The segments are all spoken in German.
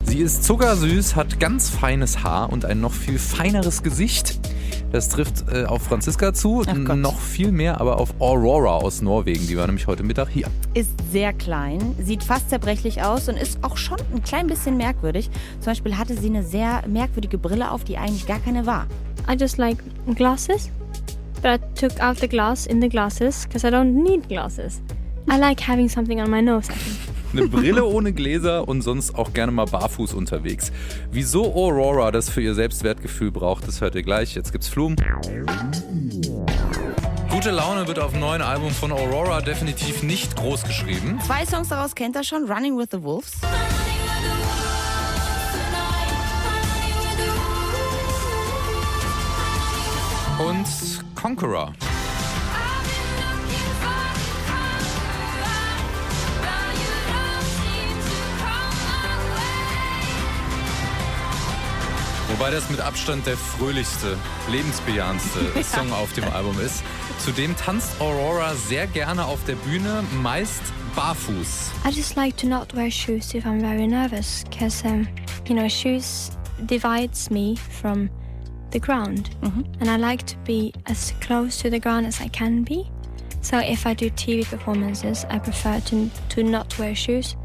Sie ist zuckersüß, hat ganz feines Haar und ein noch viel feineres Gesicht. Das trifft auf Franziska zu, noch viel mehr aber auf Aurora aus Norwegen. Die war nämlich heute Mittag hier. Ist sehr klein, sieht fast zerbrechlich aus und ist auch schon ein klein bisschen merkwürdig. Zum Beispiel hatte sie eine sehr merkwürdige Brille auf, die eigentlich gar keine war. I just like glasses, but I took out the glass in the glasses because I don't need glasses. I like having something on my nose, I think. Eine Brille ohne Gläser und sonst auch gerne mal barfuß unterwegs. Wieso Aurora das für ihr Selbstwertgefühl braucht, das hört ihr gleich. Jetzt gibt's Flum. Gute Laune wird auf dem neuen Album von Aurora definitiv nicht groß geschrieben. 2 Songs daraus kennt ihr schon, Running with the Wolves. Und Conqueror. Wobei das mit Abstand der fröhlichste, lebensbejahendste Song auf dem Album ist. Zudem tanzt Aurora sehr gerne auf der Bühne, meist barfuß. I just like to not wear shoes if I'm very nervous because, shoes divides me from the ground. And I like to be as close to the ground as I can be. So if I do TV performances, I prefer to not wear shoes.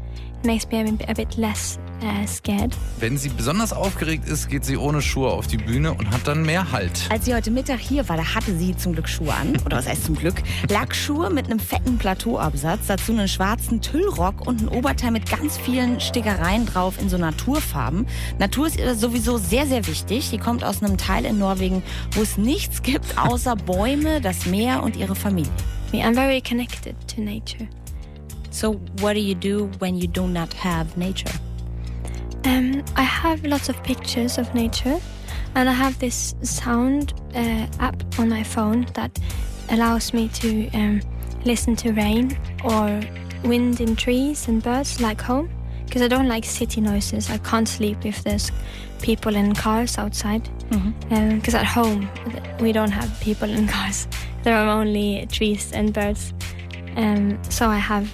It makes me a bit less scared. Wenn sie besonders aufgeregt ist, geht sie ohne Schuhe auf die Bühne und hat dann mehr Halt. Als sie heute Mittag hier war, da hatte sie zum Glück Schuhe an. Oder was heißt zum Glück? Lackschuhe mit einem fetten Plateauabsatz, dazu einen schwarzen Tüllrock und ein Oberteil mit ganz vielen Stickereien drauf in so Naturfarben. Natur ist ihr sowieso sehr, sehr wichtig. Die kommt aus einem Teil in Norwegen, wo es nichts gibt außer Bäume, das Meer und ihre Familie. I'm very connected to nature. So what do you do when you do not have nature? I have lots of pictures of nature, and I have this sound app on my phone that allows me to listen to rain or wind in trees and birds like home, because I don't like city noises. I can't sleep if there's people in cars outside, because at home we don't have people in cars. There are only trees and birds, so I have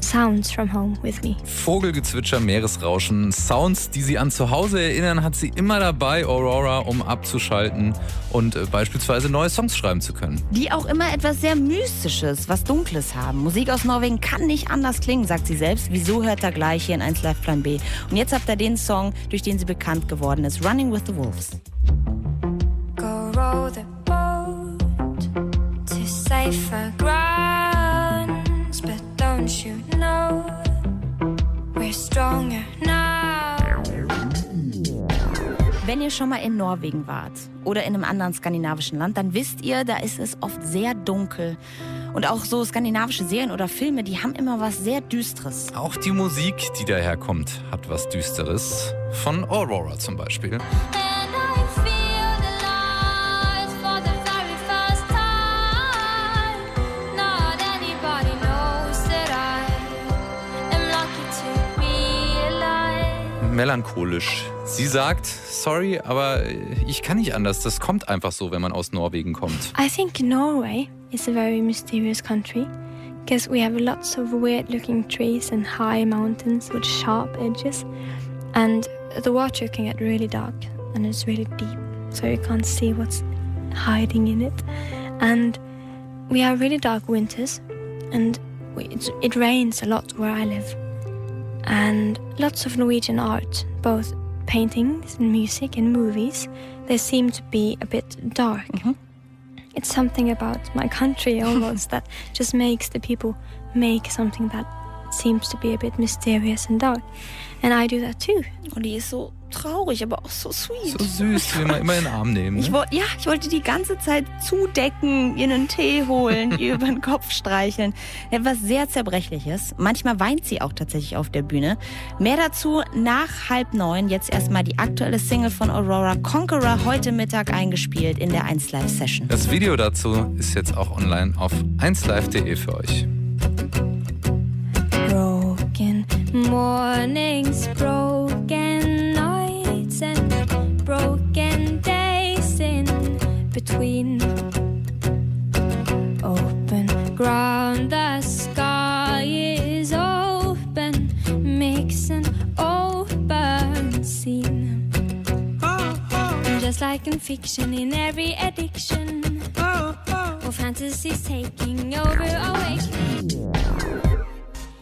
sounds from home with me. Vogelgezwitscher, Meeresrauschen, Sounds, die sie an zu Hause erinnern, hat sie immer dabei, Aurora, um abzuschalten und beispielsweise neue Songs schreiben zu können. Die auch immer etwas sehr Mystisches, was Dunkles haben. Musik aus Norwegen kann nicht anders klingen, sagt sie selbst. Wieso hört ihr gleich hier in 1 Live Plan B? Und jetzt habt ihr den Song, durch den sie bekannt geworden ist, Running with the Wolves. Go row the boat to safer grounds, but don't you know we're stronger now? Wenn ihr schon mal in Norwegen wart oder in einem anderen skandinavischen Land, dann wisst ihr, da ist es oft sehr dunkel. Und auch so skandinavische Serien oder Filme, die haben immer was sehr Düsteres. Auch die Musik, die daherkommt, hat was Düsteres. Von Aurora zum Beispiel. Melancholisch. Sie sagt, sorry, aber ich kann nicht anders. Das kommt einfach so, wenn man aus Norwegen kommt. I think Norway is a very mysterious country because we have lots of weird-looking trees and high mountains with sharp edges, and the water can get really dark and it's really deep, so you can't see what's hiding in it. And we have really dark winters, and it rains a lot where I live. And lots of Norwegian art, both paintings and music and movies, they seem to be a bit dark. It's something about my country almost that just makes the people make something that seems to be a bit mysterious and dark. And I do that too. Und die ist so traurig, aber auch so sweet. So süß, wie man immer in den Arm nehmen. Ne? Ich wollte die ganze Zeit zudecken, ihr einen Tee holen, ihr über den Kopf streicheln. Etwas sehr Zerbrechliches. Manchmal weint sie auch tatsächlich auf der Bühne. Mehr dazu nach 8:30. Jetzt erstmal die aktuelle Single von Aurora, Conqueror, heute Mittag eingespielt in der 1 Live Session. Das Video dazu ist jetzt auch online auf 1live.de für euch. Broken mornings, broken nights and broken days in between. Open ground, the sky is open, mixing open Just like in fiction, in every addiction. Or fantasies taking over awakening.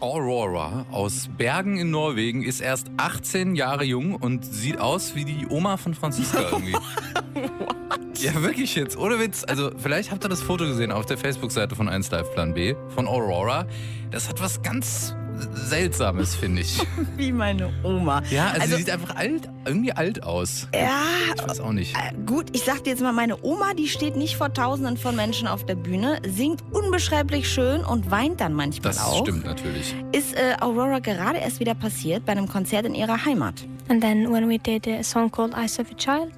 Aurora aus Bergen in Norwegen ist erst 18 Jahre jung und sieht aus wie die Oma von Franziska irgendwie. Ja, wirklich jetzt, ohne Witz. Also vielleicht habt ihr das Foto gesehen auf der Facebook-Seite von 1Live Plan B von Aurora. Das hat was ganz Seltsames, finde ich. Wie meine Oma. Ja, also sie sieht einfach irgendwie alt aus. Ja. Ich weiß auch nicht. Gut, ich sag dir jetzt mal, meine Oma, die steht nicht vor Tausenden von Menschen auf der Bühne, singt unbeschreiblich schön und weint dann manchmal das auch. Das stimmt natürlich. Ist Aurora gerade erst wieder passiert bei einem Konzert in ihrer Heimat. And then when we did a song called Eyes of a Child,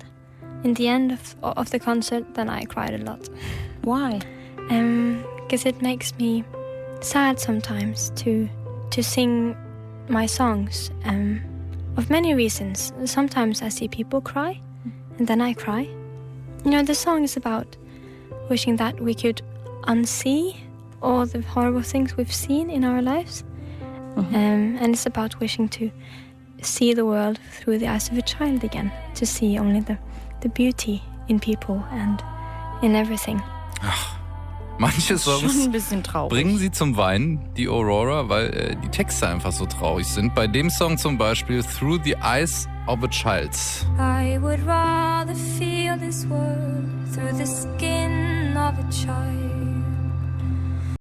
in the end of the concert, then I cried a lot. Why? Because it makes me sad sometimes to sing my songs, of many reasons. Sometimes I see people cry, and then I cry. You know, the song is about wishing that we could unsee all the horrible things we've seen in our lives. And it's about wishing to see the world through the eyes of a child again, to see only the beauty in people and in everything. Ach. Manche Songs schon ein bisschen traurig. Bringen sie zum Weinen, die Aurora, weil die Texte einfach so traurig sind. Bei dem Song zum Beispiel Through the Eyes of a Child. I would rather feel this world through the skin of a child.